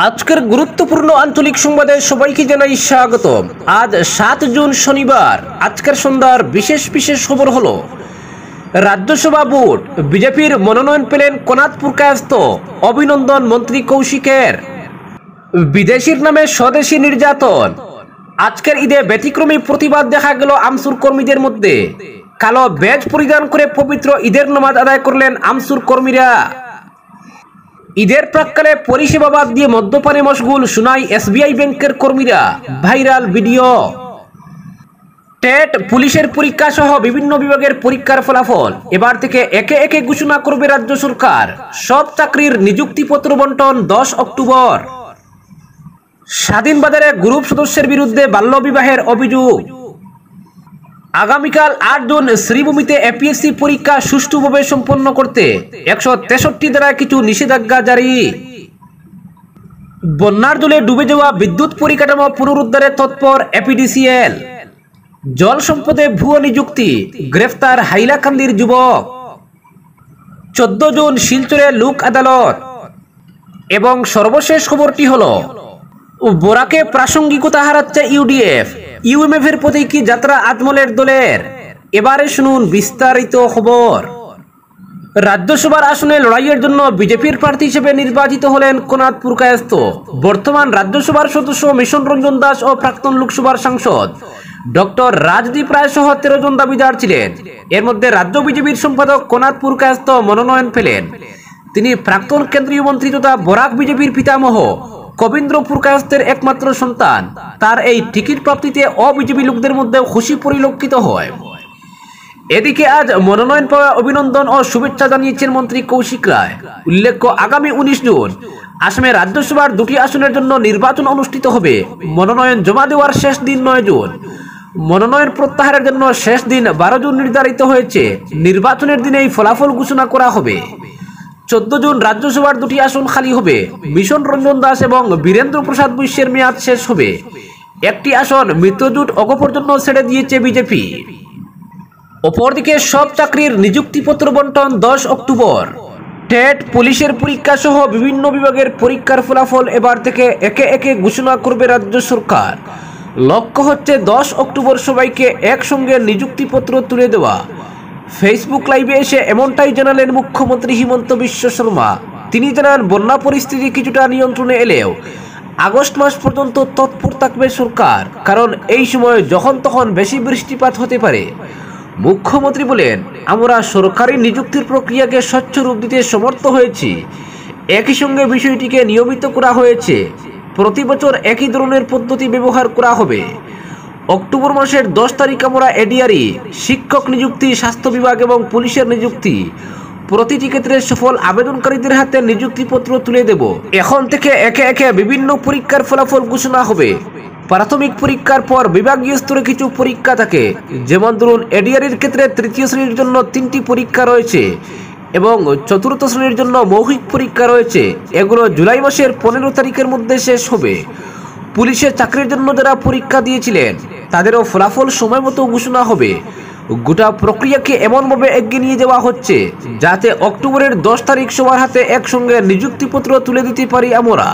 আজকের গুরুত্বপূর্ণ আঞ্চলিক সংবাদে সবাইকে জানাই স্বাগতম। আজ 7 জুন শনিবার। আজকের সন্ধ্যার বিশেষ খবর হলো, রাজ্যসভা ভোট, বিজেপির মনোনয়ন পেলেন কোনাতপুর কায়স্থ, অভিনন্দন মন্ত্রী কৌশিকের। বিদেশির নামে স্বদেশী নির্যাতন, আজকের ঈদে ব্যতিক্রমী প্রতিবাদ দেখা গেল আমসুর কর্মীদের মধ্যে। কালো ব্যাজ পরিধান করে পবিত্র ঈদের নামাজ আদায় করলেন আমসুর কর্মীরা। ঈদের প্রাক্কালে পরিষেবা বাদ দিয়ে মদ্যপানে মশগুল শোনায় এসবিআই ব্যাংকের কর্মীরা, ভাইরাল ভিডিও। টেট, পুলিশের পরীক্ষা সহ বিভিন্ন বিভাগের পরীক্ষার ফলাফল এবার থেকে একে একে ঘোষণা করবে রাজ্য সরকার। সব চাকরির নিযুক্তিপত্র বন্টন 10 অক্টোবর। স্বাধীন বাজারে গ্রুপ সদস্যের বিরুদ্ধে বাল্যবিবাহের অভিযোগ। আগামীকাল 8 জুন শ্রীভূমিতে এপিএসসি পরীক্ষা সুষ্ঠুভাবে সম্পন্ন করতে 163 ধারায় কিছু নিষেধাজ্ঞা জারি। বন্যার জলে ডুবে যাওয়া বিদ্যুৎ পরিকাঠামো পুনরুদ্ধারে তৎপর এপিডিসিএল। জল সম্পদে ভুয়ো নিযুক্তি, গ্রেফতার হাইলাকান্দির যুবক। 14 জুন শিলচরে লোক আদালত। এবং সর্বশেষ খবরটি হলো, বোরাকে প্রাসঙ্গিকতা হারাচ্ছে ইউডিএফ, ইউএমএফ এর প্রতীকী যাত্রা আজমলের দলের। এবারে শুনুন বিস্তারিত খবর। রাজ্যসভার আসনে লড়াইয়ের জন্য বিজেপির প্রার্থী হিসেবে নির্বাচিত হলেন কোনাতপুর কায়স্থ বর্তমান রাজ্যসভার সদস্য মিশন রঞ্জন দাস ও প্রাক্তন লোকসভার সাংসদ ডক্টর রাজদীপ রায় সহ 13 জন দাবিদার ছিলেন। এর মধ্যে রাজ্য বিজেপির সম্পাদক কোনাতপুর কায়স্থ মনোনয়ন পেলেন। তিনি প্রাক্তন কেন্দ্রীয় মন্ত্রী তথা বরাক বিজেপির পিতামহ কবীন্দ্রপুর কায়স্থের একমাত্র সন্তান। তার এই টিকিট প্রাপ্তিতে অবিজেপি লোকদের মধ্যে খুশি পরিলক্ষিত হয়। এদিকে আজ মনোনয়ন পাওয়া অভিনন্দন ও শুভেচ্ছা জানিয়েছেন মন্ত্রী কৌশিক রায়। উল্লেখ্য, আগামী 19 জুন আসামে রাজ্যসভার 2টি আসনের জন্য নির্বাচন অনুষ্ঠিত হবে। মনোনয়ন জমা দেওয়ার শেষ দিন 9 জুন। মনোনয়ন প্রত্যাহারের জন্য শেষ দিন 12 জুন নির্ধারিত হয়েছে। নির্বাচনের দিনেই ফলাফল ঘোষণা করা হবে। 14 জুন রাজ্যসভার 2টি আসন খালি হবে। মিশন রঞ্জন দাস এবং বীরেন্দ্র প্রসাদ বৈশ্যের মেয়াদ শেষ হবে। একটি আসন মিত্রজোট অগপর জন্য ছেড়ে দিয়েছে বিজেপি। অপরদিকে সব চাকরির নিযুক্তিপত্র বন্টন 10 অক্টোবর। টেট, পুলিশের পরীক্ষা সহ বিভিন্ন বিভাগের পরীক্ষার ফলাফল এবার থেকে একে একে ঘোষণা করবে রাজ্য সরকার। লক্ষ্য হচ্ছে 10 অক্টোবর সবাইকে একসঙ্গে নিযুক্তিপত্র তুলে দেওয়া। ফেসবুক লাইভে এসে এমনটাই জানালেন মুখ্যমন্ত্রী হিমন্ত বিশ্ব শর্মা। তিনি জানান, বন্যা পরিস্থিতি কিছুটা নিয়ন্ত্রণে এলেও আগস্ট মাস পর্যন্ত তৎপর থাকবে সরকার, কারণ এই সময় যখন তখন বেশি বৃষ্টিপাত হতে পারে। মুখ্যমন্ত্রী বলেন, আমরা সরকারি নিযুক্তির প্রক্রিয়াকে স্বচ্ছ রূপ দিতে সমর্থ হয়েছি। একই সঙ্গে বিষয়টিকে নিয়মিত করা হয়েছে। প্রতি বছর একই ধরনের পদ্ধতি ব্যবহার করা হবে। অক্টোবর মাসের 10 তারিখ আমরা এডিআরই, শিক্ষক নিযুক্তি, স্বাস্থ্য বিভাগ এবং পুলিশের নিযুক্তি প্রতিটি ক্ষেত্রে সফল আবেদনকারীদের হাতে নিযুক্তিপত্র তুলে দেব। এখন থেকে একে একে বিভিন্ন পরীক্ষার ফলাফল ঘোষণা হবে। প্রাথমিক পরীক্ষার পর বিভাগীয় স্তরে কিছু পরীক্ষা থাকে, যেমন ধরুন এডিআরইর ক্ষেত্রে 3য় শ্রেণীর জন্য 3টি পরীক্ষা রয়েছে এবং 4র্থ শ্রেণীর জন্য মৌখিক পরীক্ষা রয়েছে। এগুলো জুলাই মাসের 15 তারিখের মধ্যে শেষ হবে। পুলিশের চাকরির জন্য যারা পরীক্ষা দিয়েছিলেন তাদেরও ফলাফল সময় মতো ঘোষণা হবে। গোটা প্রক্রিয়াকে এমনভাবে এগিয়ে নিয়ে যাওয়া হচ্ছে যাতে অক্টোবরের 10 তারিখ সবার হাতে একসঙ্গে নিযুক্তিপত্র তুলে দিতে পারি আমরা।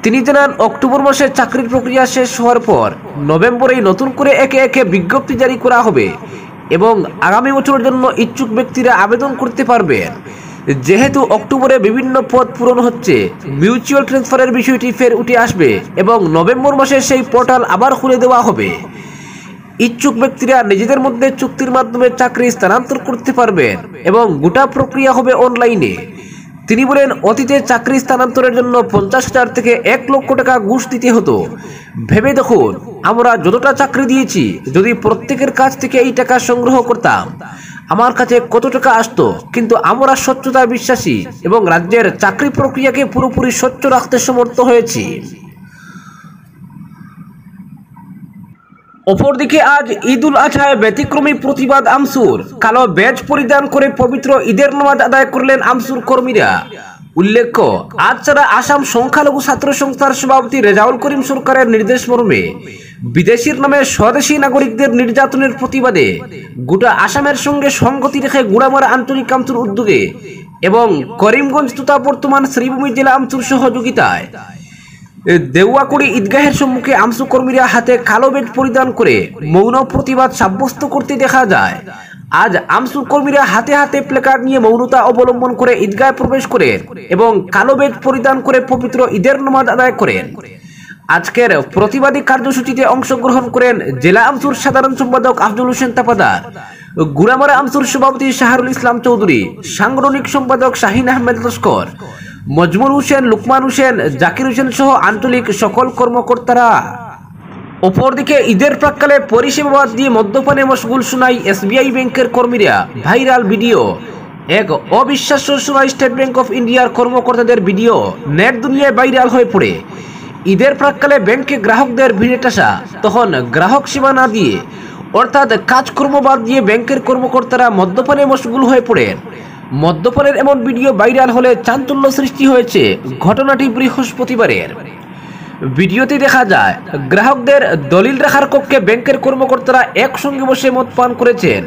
তিনি জানান, অক্টোবর মাসে চাকরির প্রক্রিয়া শেষ হওয়ার পর নভেম্বরেই নতুন করে একে একে বিজ্ঞপ্তি জারি করা হবে এবং আগামী বছরের জন্য ইচ্ছুক ব্যক্তিরা আবেদন করতে পারবেন। যেহেতু অক্টোবরে বিভিন্ন পদ পূরণ হচ্ছে, মিউচুয়াল ট্রান্সফারের বিষয়টি ফের উঠে আসবে এবং নভেম্বর মাসে সেই পোর্টাল আবার খুলে দেওয়া হবে। ইচ্ছুক ব্যক্তিরা নিজেদের মধ্যে চুক্তির মাধ্যমে চাকরি স্থানান্তর করতে পারবেন এবং গোটা প্রক্রিয়া হবে অনলাইনে। তিনি বলেন, অতীতে চাকরি স্থানান্তরের জন্য 50,000 থেকে 1 লক্ষ টাকা ঘুষ দিতে হতো। ভেবে দেখুন, আমরা যতটা চাকরি দিয়েছি, যদি প্রত্যেকের কাছ থেকে এই টাকা সংগ্রহ করতাম, আমার কাছে কত টাকা আসতো। কিন্তু আমরা স্বচ্ছতায় বিশ্বাসী এবং রাজ্যের চাকরি প্রক্রিয়াকে পুরোপুরি স্বচ্ছ রাখতে সমর্থ হয়েছি। অপরদিকে আজ ঈদ উল আজহায় ব্যতিক্রমী প্রতিবাদ আমসুর। কালো ব্যাজ পরিধান করে পবিত্র ঈদের নামাজ আদায় করলেন আমসুর কর্মীরা। উল্লেখ্য, আজ ছাড়া আসাম সংখ্যালঘু ছাত্র সংস্থার সভাপতি রেজাউল করিম সরকারের নির্দেশ মর্মে বিদেশির নামে স্বদেশী নাগরিকদের নির্যাতনের প্রতিবাদে গোটা আসামের সঙ্গে সংগতি রেখে গুড়ামারা আঞ্চলিক কাউন্সিল উদ্যোগে এবং করিমগঞ্জ তথা বর্তমান শ্রীভূমি জেলা আমচুর সহযোগিতায় দেউয়াকুড়ি ঈদগাহের সম্মুখে আমচু কর্মীরা হাতে কালো বেড পরিধান করে মৌন প্রতিবাদ সাব্যস্ত করতে দেখা যায়। আজ আমচুর কর্মীরা হাতে হাতে প্লেকার্ড নিয়ে মৌনতা অবলম্বন করে ঈদগাহে প্রবেশ করেন এবং কালো বেড পরিধান করে পবিত্র ঈদের নামাজ আদায় করেন। আজকের প্রতিবাদী কার্যসূচিতে অংশগ্রহণ করেন জেলা আমচুর সাধারণ সম্পাদক আফজল হোসেন তাপাদার, গুড়ামারা আমচুর সভাপতি শাহরুল ইসলাম চৌধুরী, সাংগঠনিক সম্পাদক শাহিন আহমেদ লস্কর, মজমুর হোসেন, লুকমান হোসেন, জাকির হোসেন সহ আঞ্চলিক সকল কর্মকর্তারা। অপরদিকে ঈদের প্রাক্কালে পরিষেবা বাদ দিয়ে মদ্যপানে মশগুল শোনাই এসবিআই ব্যাংকের কর্মীরা। Viral video. এক অবিশ্বাস্য শোনাই স্টেট ব্যাংক অফ ইন্ডিয়ার কর্মকর্তাদের ভিডিও নেট দুনিয়ায় ভাইরাল হয়ে পড়ে। ঈদের প্রাক্কালে ব্যাংকে গ্রাহকদের ভিড়ে টাসা, তখন গ্রাহক সেবা না দিয়ে অর্থাৎ কাজকর্ম বাদ দিয়ে ব্যাংকের কর্মকর্তারা মদ্যপানে মশগুল হয়ে পড়েন। মদ্যপানের এমন ভিডিও ভাইরাল হলে চাঞ্চল্য সৃষ্টি হয়েছে। ঘটনাটি বৃহস্পতিবারের। ভিডিওতে দেখা যায় গ্রাহকদের দলিল রাখার কক্ষে ব্যাংকের কর্মকর্তারা একসঙ্গে বসে মদ পান করেছেন।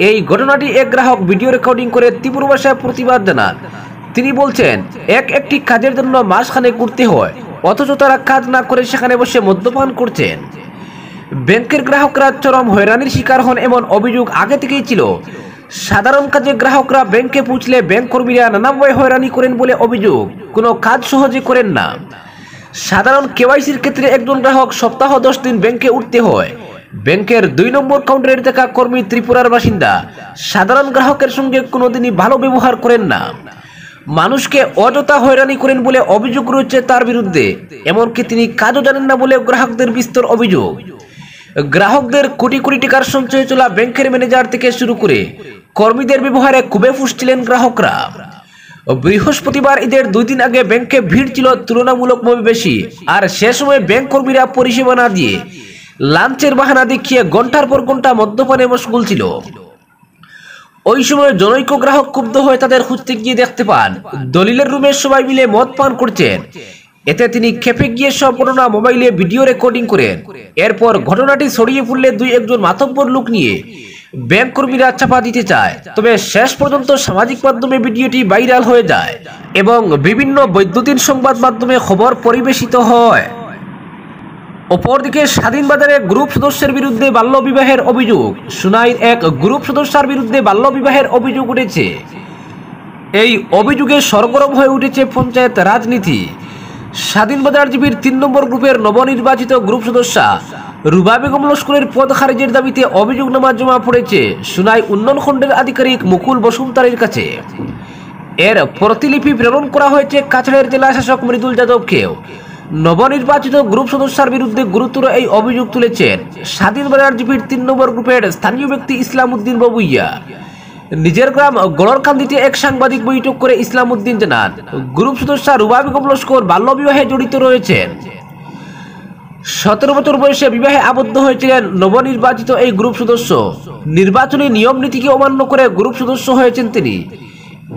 এই ঘটনাটি এক গ্রাহক ভিডিও রেকর্ডিং করে তীব্র ভাষায় প্রতিবাদ জানান। তিনি বলছেন, একটি কাজের জন্য মাসখানেক ঘুরতে হয়, অথচ তারা কাজ না করে সেখানে বসে মদ্যপান করছেন। ব্যাংকের গ্রাহকরা চরম হয়রানির শিকার হন এমন অভিযোগ আগে থেকেই ছিল। সাধারণ কাজে গ্রাহকরা ব্যাংকে পৌঁছলে ব্যাংক কর্মীরা নানাভাবে হয়রানি করেন বলে অভিযোগ। কোনো কাজ সহজে করেন না। সাধারণ কেওয়াইসির ক্ষেত্রে একজন গ্রাহক সপ্তাহ 10 দিন ব্যাংকে উঠতে হয়। ব্যাংকের 2 নম্বর কাউন্টারে থাকা কর্মী ত্রিপুরার বাসিন্দা। সাধারণ গ্রাহকের সঙ্গে কোনোদিনই ভালো ব্যবহার করেন না, মানুষকে অযথা হয়রানি করেন বলে অভিযোগ রয়েছে তার বিরুদ্ধে। এমনকি তিনি কাজও জানেন না বলে গ্রাহকদের বিস্তর অভিযোগ। গ্রাহকদের কোটি কোটি টাকার সঞ্চয়ে চলা ব্যাংকের ম্যানেজার থেকে শুরু করে কর্মীদের ব্যবহারে খুবই ফুঁসছিলেন গ্রাহকরা। বৃহস্পতিবার ঈদের 2 দিন আগে ব্যাংকে ভিড় ছিল তুলনামূলকভাবে বেশি। আর সে সময় ব্যাংক কর্মীরা পরিষেবা না দিয়ে লাঞ্চের বাহানা দেখিয়ে ঘন্টার পর ঘন্টা মদ্যপানে মশগুল ছিল। ওই সময় জনৈক গ্রাহক ক্ষুব্ধ হয়ে তাদের খুঁজতে গিয়ে দেখতে পান দলিলের রুমে সবাই মিলে মদ পান করছেন। এতে তিনি খেপে গিয়ে সব ঘটনা মোবাইলে ভিডিও রেকর্ডিং করেন। এরপর ঘটনাটি ছড়িয়ে পড়লে 2-1 মাতব্বর লোক নিয়ে ব্যাংক কর্মীরা চাপা দিতে চায়। তবে শেষ পর্যন্ত সামাজিক মাধ্যমে ভিডিওটি ভাইরাল হয়ে যায় এবং বিভিন্ন বৈদ্যুতিন সংবাদ মাধ্যমে খবর পরিবেশিত হয়। অপরদিকে স্বাধীনবাজারে গ্রুপ সদস্যের বিরুদ্ধে বাল্যবিবাহের অভিযোগ। সুনাইর এক গ্রুপ সদস্যের বিরুদ্ধে বাল্যবিবাহের অভিযোগ উঠেছে। এই অভিযোগে সরগরম হয়ে উঠেছে পঞ্চায়েত রাজনীতি। স্বাধীনবাজার জিবির 3 নম্বর গ্রুপের নবনির্বাচিত গ্রুপ সদস্যা রুবা বেগম লস্করের পদ খারিজের দাবিতে অভিযোগনামা জমা পড়েছে সুনাই উন্নয়ন খণ্ডের আধিকারিক মুকুল বসুমতারির কাছে। এর প্রতিলিপি প্রেরণ করা হয়েছে কাছাড়ের জেলা শাসক মৃদুল যাদবকেও। নবনির্বাচিত গ্রুপ সদস্যার বিরুদ্ধে গুরুতর এই অভিযোগ তুলেছেন স্বাধীনবাজার জিপির 3 নম্বর গ্রুপের স্থানীয় ব্যক্তি ইসলাম উদ্দিন বাবুইয়া। নিজের গ্রাম গড়রকান্দিতে এক সাংবাদিক বৈঠক করে ইসলাম উদ্দিন জানান, গ্রুপ সদস্যা রুবা বেগম লস্কর বাল্যবিবাহে জড়িত রয়েছেন। 17 বছর বয়সে বিবাহে আবদ্ধ হয়েছিলেন নবনির্বাচিত এই গ্রুপ সদস্য। নির্বাচনী নিয়ম নীতিকে অমান্য করে গ্রুপ সদস্য হয়েছেন তিনি।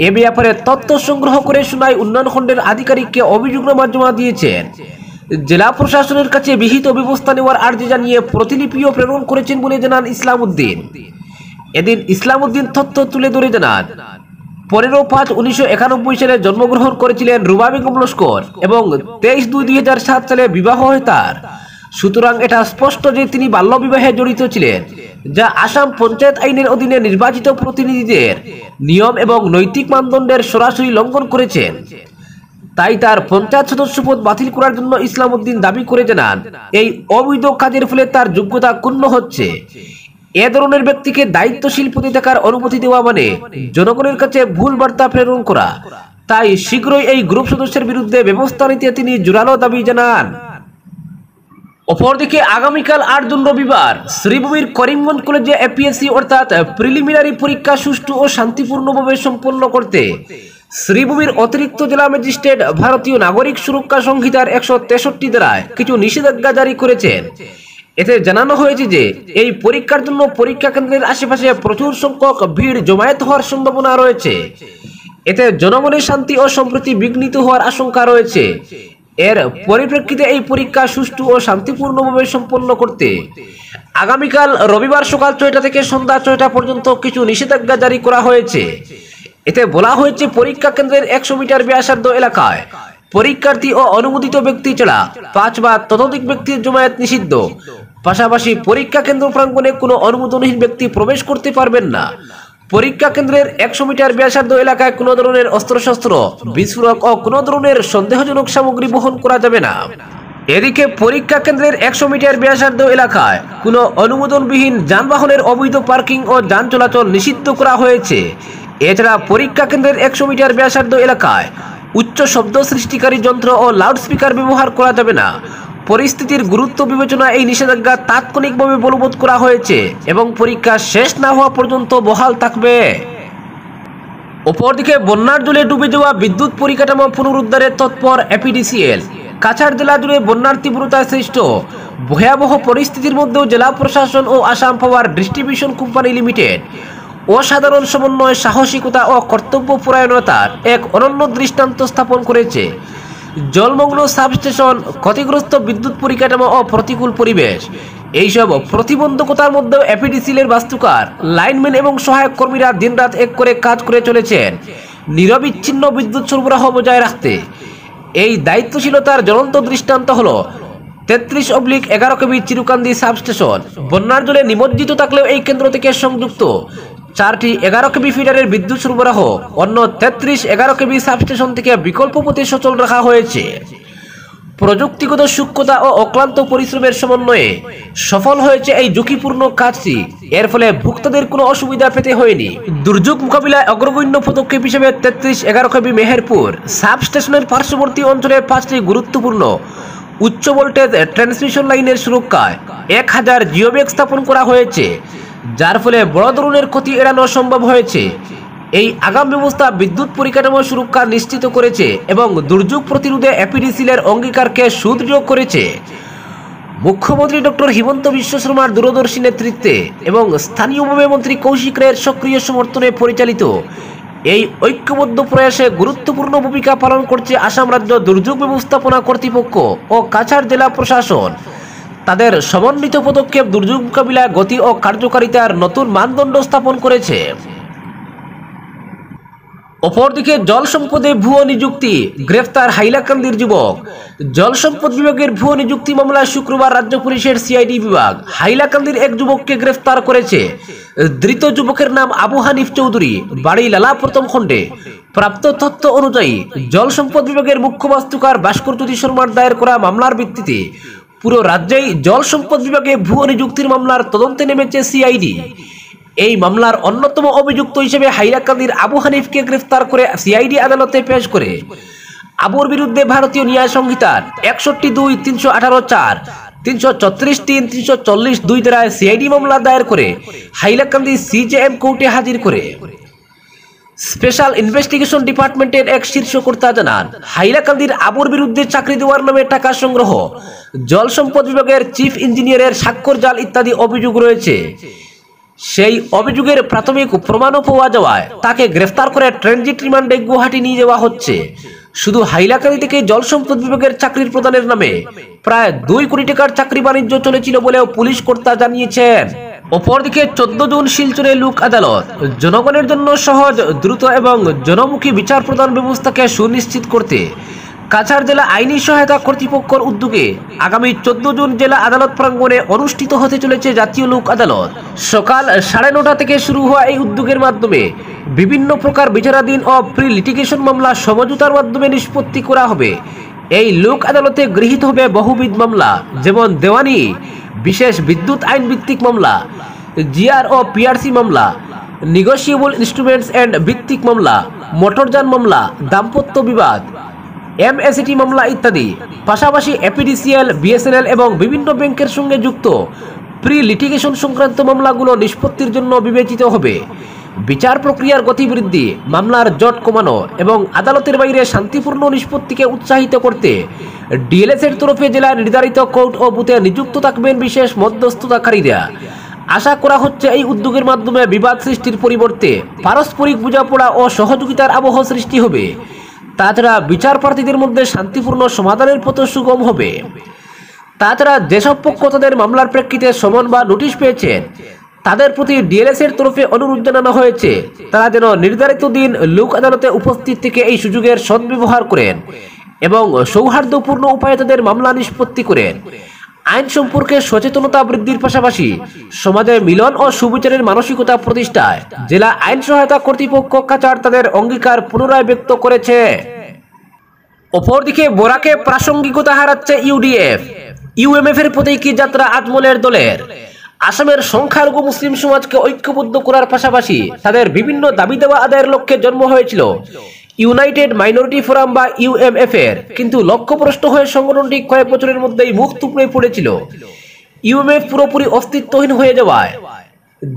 এ ব্যাপারে তথ্য সংগ্রহ করে সুনাই উন্নয়ন খণ্ডের আধিকারিককে অভিযোগনামা জমা দিয়েছেন। জেলা প্রশাসনের কাছে বিহিত ব্যবস্থা নেওয়ার আর্জি জানিয়ে প্রতিলিপিও প্রেরণ করেছেন বলে জানান ইসলাম উদ্দিন। এদিন ইসলাম উদ্দিন তথ্য তুলে ধরে জানান, 15/5/1991 সালে জন্মগ্রহণ করেছিলেন রুবা বেগম লস্কর এবং 23/2/2007 সালে বিবাহ হয় তার। সুতরাং এটা স্পষ্ট যে তিনি বাল্যবিবাহে জড়িত ছিলেন, যা আসাম পঞ্চায়েত আইনের অধীনে নির্বাচিত প্রতিনিধিদের নিয়ম এবং নৈতিক মানদণ্ডের সরাসরি লঙ্ঘন করেছেন। তাই তার পঞ্চায়েত সদস্য পদ বাতিল করার জন্য ইসলাম উদ্দিন দাবি করে জানান, এই অবৈধ কাজের ফলে তার যোগ্যতা ক্ষুণ্ণ হচ্ছে। এ ধরনের ব্যক্তিকে দায়িত্বশীল পদে থাকার অনুমতি দেওয়া মানে জনগণের কাছে ভুল বার্তা প্রেরণ করা। তাই শীঘ্রই এই গ্রুপ সদস্যের বিরুদ্ধে ব্যবস্থা নিতে তিনি জোরালো দাবি জানান। অপরদিকে আগামীকাল 8 জুন রবিবার শ্রীভূমির করিমগঞ্জ কলেজে এপিএসসি অর্থাৎ প্রিলিমিনারি পরীক্ষা সুষ্ঠু ও শান্তিপূর্ণভাবে সম্পন্ন করতে শ্রীভূমির অতিরিক্ত জেলা ম্যাজিস্ট্রেট ভারতীয় নাগরিক সুরক্ষা সংহিতার 163 ধারায় কিছু নিষেধাজ্ঞা জারি করেছেন। এতে জানানো হয়েছে যে এই পরীক্ষার জন্য পরীক্ষা কেন্দ্রের আশেপাশে প্রচুর সংখ্যক ভিড় জমায়েত হওয়ার সম্ভাবনা রয়েছে। এতে জনগণের শান্তি ও সম্প্রীতি বিঘ্নিত হওয়ার আশঙ্কা রয়েছে। এর পরিপ্রেক্ষিতে এই পরীক্ষা সুষ্ঠু ও শান্তিপূর্ণভাবে সম্পন্ন করতে আগামীকাল রবিবার সকাল 6টা থেকে সন্ধ্যা 6টা পর্যন্ত কিছু নিষেধাজ্ঞা জারি করা হয়েছে। এতে বলা হয়েছে পরীক্ষা কেন্দ্রের 100 মিটার ব্যাসার্ধ এলাকায় পরীক্ষার্থী ও অনুমোদিত ব্যক্তি ছাড়া 5 বা ততোধিক ব্যক্তির জমায়েত নিষিদ্ধ। পাশাপাশি পরীক্ষা কেন্দ্র প্রাঙ্গণে কোনো অনুমোদনহীন ব্যক্তি প্রবেশ করতে পারবেন না। পরীক্ষা কেন্দ্রের 100 মিটার ব্যাসার্ধ এলাকায় কোনো ধরনের অস্ত্রশস্ত্র, বিস্ফোরক ও কোনো ধরনের সন্দেহজনক সামগ্রী বহন করা যাবে না। এদিকে পরীক্ষা কেন্দ্রের 100 মিটার ব্যাসার্ধ এলাকায় কোনো অনুমোদনবিহীন যানবাহনের অবৈধ পার্কিং ও যান চলাচল নিষিদ্ধ করা হয়েছে। এছাড়া পরীক্ষা কেন্দ্রের 100 মিটার ব্যাসার্ধ এলাকায় উচ্চ শব্দ সৃষ্টিকারী যন্ত্র ও লাউডস্পিকার ব্যবহার করা যাবে না। পরিস্থিতির গুরুত্ব বিবেচনায় এই নিষেধাজ্ঞা তাৎক্ষণিকভাবে বলবৎ করা হয়েছে এবং পরীক্ষা শেষ না হওয়া পর্যন্ত বহাল থাকবে। অপরদিকে বন্যার জলে ডুবে যাওয়া বিদ্যুৎ পরিকাঠামো পুনরুদ্ধারে তৎপর এপিডিসিএল। কাছাড় জেলা জুড়ে বন্যার তীব্রতায় সৃষ্ট ভয়াবহ পরিস্থিতির মধ্যেও জেলা প্রশাসন ও Assam power distribution company limited অসাধারণ সমন্বয়, সাহসিকতা ও কর্তব্যপরায়ণতার এক অনন্য দৃষ্টান্ত স্থাপন করেছে। জলমগ্ন সাবস্টেশন, ক্ষতিগ্রস্ত বিদ্যুৎ পরিকাঠামো ও প্রতিকূল পরিবেশ, এইসব প্রতিবন্ধকতার মধ্যেও এপিডিসিএলের বাস্তুকার, লাইনম্যান এবং সহায়ক কর্মীরা দিনরাত এক করে কাজ করে চলেছেন নিরবিচ্ছিন্ন বিদ্যুৎ সরবরাহ বজায় রাখতে। এই দায়িত্বশীলতার জ্বলন্ত দৃষ্টান্ত হল 33/11 কেবি চিরুকান্দি সাবস্টেশন। বন্যার জলে নিমজ্জিত থাকলেও এই কেন্দ্র থেকে সংযুক্ত 4টি 11 কেবি ফিডারের বিদ্যুৎ সরবরাহ অন্য 33/11 কেবি সাবস্টেশন থেকে বিকল্প পথে সচল রাখা হয়েছে। প্রযুক্তিগত সূক্ষ্মতা ও অক্লান্ত পরিশ্রমের সমন্বয়ে সফল হয়েছে এই ঝুঁকিপূর্ণ কাজটি। এর ফলে ভোক্তাদের কোনো অসুবিধা পেতে হয়নি। দুর্যোগ মোকাবিলায় অগ্রগণ্য পদক্ষেপ হিসেবে 33/11 কেবি মেহেরপুর সাবস্টেশনের পার্শ্ববর্তী অঞ্চলে 5টি গুরুত্বপূর্ণ উচ্চ ভোল্টেজ ট্রান্সমিশন লাইনের সুরক্ষায় 1000 জিওব্যাগ স্থাপন করা হয়েছে, যার ফলে বড় ধরনের ক্ষতি এড়ানো সম্ভব হয়েছে। এই আগাম ব্যবস্থা বিদ্যুৎ পরিকাঠামো সুরক্ষা নিশ্চিত করেছে এবং দুর্যোগ প্রতিরোধে এপিডিসিএলের অঙ্গীকারকে সুদৃঢ় করেছে। মুখ্যমন্ত্রী ডক্টর হিমন্ত বিশ্ব শর্মার দূরদর্শী নেতৃত্বে এবং স্থানীয়ভাবে মন্ত্রী কৌশিক রায়ের সক্রিয় সমর্থনে পরিচালিত এই ঐক্যবদ্ধ প্রয়াসে গুরুত্বপূর্ণ ভূমিকা পালন করছে আসাম রাজ্য দুর্যোগ ব্যবস্থাপনা কর্তৃপক্ষ ও কাছাড় জেলা প্রশাসন। তাদের সমন্বিত পদক্ষেপ দুর্যোগ মোকাবিলায় গতি ও কার্যকারিতার নতুন মানদণ্ড স্থাপন করেছে। অপরদিকে জল সম্পদে ভুয়ো নিযুক্তি, গ্রেফতার হাইলাকান্দির যুবক। জল সম্পদ বিভাগের ভুয়ো নিযুক্তি মামলায় শুক্রবার রাজ্য পুলিশের সিআইডি বিভাগ হাইলাকান্দির এক যুবককে গ্রেফতার করেছে। ধৃত যুবকের নাম আবু হানিফ চৌধুরী, বাড়ি লালা প্রথম খণ্ডে। প্রাপ্ত তথ্য অনুযায়ী জল সম্পদ বিভাগের মুখ্য বাস্তুকার ভাস্কর জ্যোতি শর্মার দায়ের করা মামলার ভিত্তিতে পুরো রাজ্যেই জল সম্পদ বিভাগে ভুয়ো নিযুক্তির মামলার তদন্তে নেমেছে সিআইডি। এই মামলার অন্যতম অভিযুক্ত হিসেবে হাইলাকান্দির আবু হানিফকে গ্রেফতার করে সিআইডি আদালতে পেশ করে আবুর বিরুদ্ধে ভারতীয় ন্যায় সংহিতার 61(2), 318(4), 334(3), 340(2) ধারায় সিআইডি মামলা দায়ের করে হাইলাকান্দি সিজেএম কোর্টে হাজির করে। স্পেশাল ইনভেস্টিগেশন ডিপার্টমেন্টের এক শীর্ষ কর্তা জানান, হাইলাকান্দির আবুর বিরুদ্ধে চাকরি দেওয়ার নামে টাকা সংগ্রহ, জল সম্পদ বিভাগের চিফ ইঞ্জিনিয়ারের স্বাক্ষর জাল ইত্যাদি অভিযোগ রয়েছে। সেই অভিযোগের প্রাথমিক প্রমাণও পাওয়া যাওয়ায় তাকে গ্রেফতার করে ট্রানজিট রিমান্ডে গুয়াহাটি নিয়ে যাওয়া হচ্ছে। শুধু হাইলাকান্দি থেকে জল সম্পদ বিভাগের চাকরির প্রদানের নামে প্রায় 2 কোটি টাকার চাকরি বাণিজ্য চলেছিল বলেও পুলিশ কর্তা জানিয়েছেন। অপরদিকে 14 জুন শিলচরে লোক আদালত। জনগণের জন্য সহজ, দ্রুত এবং জনমুখী বিচার প্রদান ব্যবস্থাকে সুনিশ্চিত করতে কাছাড় জেলা আইনি সহায়তা কর্তৃপক্ষের উদ্যোগে আগামী 14 জুন জেলা আদালত প্রাঙ্গণে অনুষ্ঠিত হতে চলেছে জাতীয় লোক আদালত। সকাল 9:30 থেকে শুরু হওয়া এই উদ্যোগের মাধ্যমে বিভিন্ন প্রকার বিচারাধীন ও প্রি লিটিগেশন মামলা সমঝোতার মাধ্যমে নিষ্পত্তি করা হবে। এই লোক আদালতে গৃহীত হবে বহুবিধ মামলা, যেমন দেওয়ানি, বিশেষ বিদ্যুৎ আইন ভিত্তিক মামলা, জিআর ও পিআরসি মামলা, নেগোশিয়েবল ইনস্ট্রুমেন্টস এন্ড ভিত্তিক মামলা, মোটরযান মামলা, দাম্পত্য বিবাদ, এমএসিটি মামলা ইত্যাদি। পাশাপাশি এপিডিসিএল, বিএসএনএল এবং বিভিন্ন ব্যাংকের সঙ্গে যুক্ত প্রি লিটিগেশন সংক্রান্ত মামলাগুলো নিষ্পত্তির জন্য বিবেচিত হবে। বিচার প্রক্রিয়ার গতি বৃদ্ধি, মামলার জট কমানো এবং আদালতের বাইরে শান্তিপূর্ণ নিষ্পত্তিকে উৎসাহিত করতে ডিএলএস এর তরফে জেলার নির্ধারিত কোর্ট ও বুথে নিযুক্ত থাকবেন বিশেষ মধ্যস্থতাকারীরা। আশা করা হচ্ছে এই উদ্যোগের মাধ্যমে বিবাদ সৃষ্টির পরিবর্তে পারস্পরিক বোঝাপড়া ও সহযোগিতার আবহ সৃষ্টি হবে। তাছাড়া বিচার প্রার্থীদের মধ্যে শান্তিপূর্ণ সমাধানের পথ সুগম হবে। তাছাড়া যেসব পক্ষ তাদের মামলার প্রেক্ষিতে সমন বা নোটিশ পেয়েছেন তাদের প্রতি ডিএলএস এর তরফে অনুরোধ জানানো হয়েছে তারা যেন নির্ধারিত দিন লোক আদালতে উপস্থিত থেকে এই সুযোগের সদ্ব্যবহার করেন এবং সৌহার্দ্যপূর্ণ উপায়ে তাদের মামলা নিষ্পত্তি করেন। আইন সম্পর্কে সচেতনতা বৃদ্ধির পাশাপাশি সমাজে মিলন ও সুবিচারের মানসিকতা প্রতিষ্ঠায় জেলা আইন সহায়তা কর্তৃপক্ষ কাচার তাদের অঙ্গীকার পুনরায় ব্যক্ত করেছে। অপরদিকে বরাকে প্রাসঙ্গিকতা হারাচ্ছে ইউডিএফ। ইউএমএফ এর প্রতীকী যাত্রা আজমলের দলের। আসামের সংখ্যালঘু মুসলিম সমাজকে ঐক্যবদ্ধ করার পাশাপাশি তাদের বিভিন্ন দাবি দেওয়া আদায়ের লক্ষ্যে জন্ম হয়েছিল ইউনাইটেড মাইনরিটি ফোরাম বা ইউএমএফ এর, কিন্তু লক্ষ্যভ্রষ্ট হয়ে সংগঠনটি কয়েক বছরের মধ্যেই মুখ থুবড়ে পড়েছিল। ইউএমএফ পুরোপুরি অস্তিত্বহীন হয়ে যাওয়ায়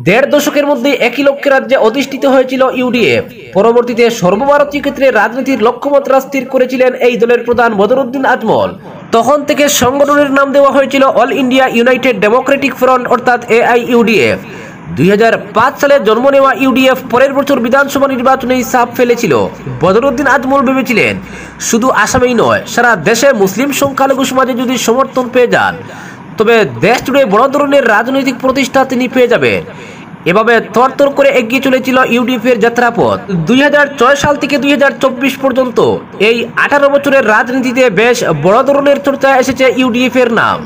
১.৫ দশকের মধ্যে একই লক্ষ্যে রাজ্যে অধিষ্ঠিত হয়েছিল ইউডিএফ। পরবর্তীতে সর্বভারতীয় ক্ষেত্রে রাজনীতির লক্ষ্যমাত্রা স্থির করেছিলেন এই দলের প্রধান বদরুদ্দিন আজমল। তখন থেকে সংগঠনের নাম দেওয়া হয়েছিল all India United Democratic front অর্থাৎ এআইইউডিএফ। ২০০৫ সালে জন্ম নেওয়া ইউডিএফ পরের বছর বিধানসভা নির্বাচনেই ছাপ ফেলেছিল। বদরুদ্দিন আজমল ভেবেছিলেন শুধু আসামেই নয়, সারা দেশে মুসলিম সংখ্যালঘু সমাজে যদি সমর্থন পেয়ে যান তবে দেশ জুড়ে বড় ধরনের রাজনৈতিক প্রতিষ্ঠা তিনি পেয়ে যাবেন। এভাবে তরতর করে এগিয়ে চলেছিল ইউডিএফ এর যাত্রাপথ। ২০০৬ সাল থেকে ২০২৪ পর্যন্ত এই ১৮ বছরের রাজনীতিতে বেশ বড় ধরনের চর্চায় এসেছে ইউডিএফ এর নাম।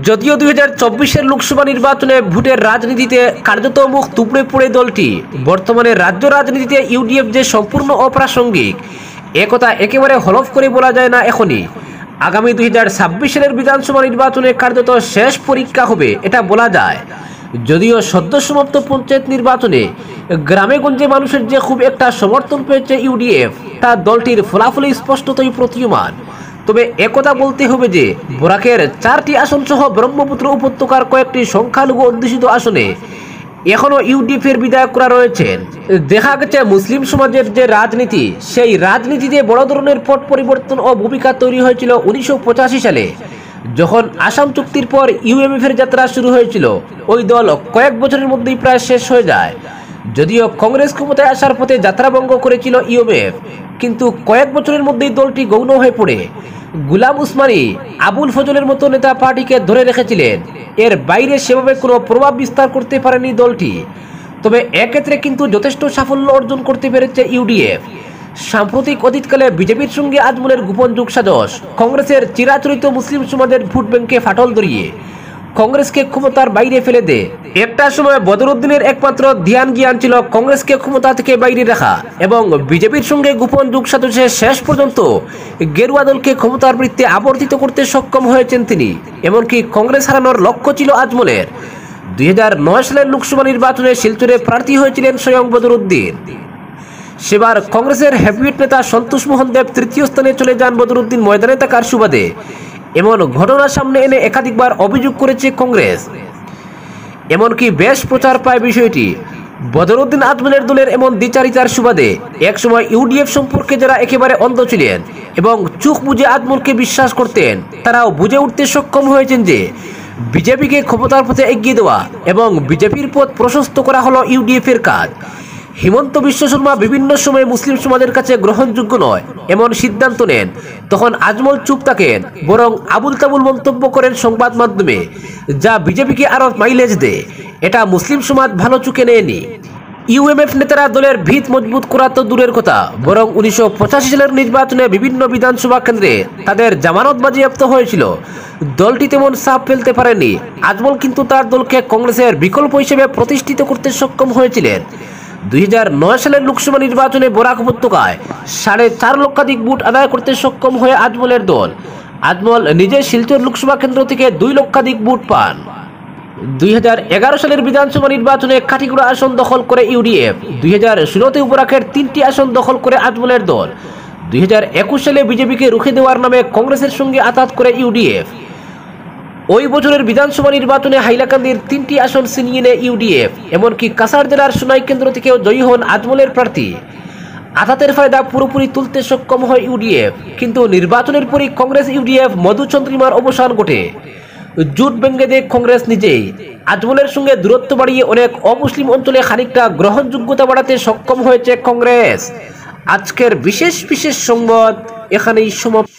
যদিও ২০২৪ লোকসভা নির্বাচনে ভোটের রাজনীতিতে কার্যত মুখ থুবড়ে পড়ে দলটি, বর্তমানে রাজ্য রাজনীতিতে ইউডিএফ যে সম্পূর্ণ অপ্রাসঙ্গিক একথা একেবারে হলফ করে বলা যায় না এখনই। আগামী ২০২৬ সালের বিধানসভা নির্বাচনে কার্যত শেষ পরীক্ষা হবে এটা বলা যায়। যদিও সদ্য সমাপ্ত পঞ্চায়েত নির্বাচনে গ্রামে গঞ্জে মানুষের যে খুব একটা সমর্থন পেয়েছে ইউডিএফ, তা দলটির ফলাফলে স্পষ্টতই প্রতীয়মান। তবে একথা বলতে হবে যে বরাকের ৪টি আসন সহ ব্রহ্মপুত্র উপত্যকার কয়েকটি সংখ্যালঘু অধ্যুষিত আসনে এখনো ইউডিএফ এর বিধায়করা রয়েছেন। দেখা গেছে মুসলিম সমাজের যে রাজনীতি, সেই রাজনীতিতে বড় ধরনের পট পরিবর্তন ও ভূমিকা তৈরি হয়েছিল ১৯৮৫ সালে, যখন আসাম চুক্তির পর ইউএমএফ এর যাত্রা শুরু হয়েছিল। ওই দল কয়েক বছরের মধ্যেই প্রায় শেষ হয়ে যায়। যদিও কংগ্রেস ক্ষমতায় আসার পথে যাত্রাভঙ্গ করেছিল ইউএমএফ, কিন্তু কয়েক বছরের মধ্যেই দলটি গৌণ হয়ে পড়ে। গুলাম উসমানী, আবুল ফজলের মতো নেতা পার্টিকে ধরে রেখেছিলেন। এর বাইরে সেভাবে কোনো প্রভাব বিস্তার করতে পারেনি দলটি। তবে এক্ষেত্রে কিন্তু যথেষ্ট সাফল্য অর্জন করতে পেরেছে ইউডিএফ। সাম্প্রতিক অতীতকালে বিজেপির সঙ্গে আজমলের গোপন যোগসাজশ কংগ্রেসের চিরাচরিত মুসলিম সমাজের ভোট ব্যাংকে ফাটল ধরিয়ে কংগ্রেসকে ক্ষমতার বাইরে ফেলে দেয়। একটা সময় বদরুদ্দিনের একমাত্র ধ্যান জ্ঞান ছিল কংগ্রেসকে ক্ষমতা থেকে বাইরে রাখা, এবং বিজেপির সঙ্গে গোপন যোগসাজশে শেষ পর্যন্ত গেরুয়া দলকে ক্ষমতার বৃত্তে আবর্তিত করতে সক্ষম হয়েছেন তিনি। এমনকি কংগ্রেস হারানোর লক্ষ্য ছিল আজমলের। ২০০৯ সালের লোকসভা নির্বাচনে শিলচরে প্রার্থী হয়েছিলেন স্বয়ং বদরুদ্দিন। সেবার কংগ্রেসের হেভিওয়েট নেতা সন্তোষ মোহন দেব তৃতীয় স্থানে চলে যান বদরুদ্দিন ময়দানে থাকার সুবাদে। এমন ঘটনা সামনে এনে একাধিকবার অভিযোগ করেছে কংগ্রেস। এমনকি বেশ প্রচার পায় বিষয়টি। বদরুদ্দিন আজমলের দলের এমন দ্বিচারিতার সুবাদে একসময় ইউডিএফ সম্পর্কে যারা একেবারে অন্ধ ছিলেন এবং চোখ বুজে আজমলকে বিশ্বাস করতেন, তারাও বুঝে উঠতে সক্ষম হয়েছেন যে বিজেপিকে ক্ষমতার পথে এগিয়ে দেওয়া এবং বিজেপির পথ প্রশস্ত করা হলো ইউডিএফ এর কাজ। হিমন্ত বিশ্ব শর্মা বিভিন্ন সময় মুসলিম সমাজের কাছে গ্রহণযোগ্য নয় এমন সিদ্ধান্ত নেন, তখন আজমল চুপ থাকেন, বরং আবুল তাবুল মন্তব্য করেন সংবাদ মাধ্যমে, যা বিজেপিকে আরো মাইলেজ দেয়। এটা মুসলিম সমাজ ভালো চোখে নেয়নি। ইউএমএফ নেতারা দলের ভিত মজবুত করা তো দূরের কথা, বরং ১৯৮৫ সালের নির্বাচনে বিভিন্ন বিধানসভা কেন্দ্রে তাদের জামানত বাজেয়াপ্ত হয়েছিল। দলটি তেমন চাপ ফেলতে পারেনি। আজমল কিন্তু তার দলকে কংগ্রেসের বিকল্প হিসেবে প্রতিষ্ঠিত করতে সক্ষম হয়েছিলেন। ২০০৯ সালের লোকসভা নির্বাচনে বরাক উপত্যকায় ৪.৫ লক্ষাধিক ভোট আদায় করতে সক্ষম হয়ে আজমলের দল। আজমল নিজে শিলচর লোকসভা কেন্দ্র থেকে ২ লক্ষাধিক ভোট পান। ২০১১ সালের বিধানসভা নির্বাচনে কাটিগুড়া আসন দখল করে ইউডিএফ। ২০১৬তে বরাকের ৩টি আসন দখল করে আজমলের দল। ২০২১ সালে বিজেপিকে রুখে দেওয়ার নামে কংগ্রেসের সঙ্গে আঁতাত করে ইউডিএফ। ওই বছরের বিধানসভা নির্বাচনে হাইলাকান্দির ৩টি আসন ছিনিয়ে নেয় ইউডিএফ। এমনকি কাছাড় জেলার সোনাই কেন্দ্র থেকেও জয়ী হন আজমলের প্রার্থী। আঘাতের ফায়দা পুরোপুরি তুলতে সক্ষম হয় ইউডিএফ, কিন্তু নির্বাচনের পরই কংগ্রেস ইউডিএফ মধুচন্দ্রিমার অবসান ঘটে। জোট ভেঙে দেয় কংগ্রেস নিজেই। আজমলের সঙ্গে দূরত্ব বাড়িয়ে অনেক অমুসলিম অঞ্চলে খানিকটা গ্রহণযোগ্যতা বাড়াতে সক্ষম হয়েছে কংগ্রেস। আজকের বিশেষ সংবাদ এখানেই সমাপ্ত।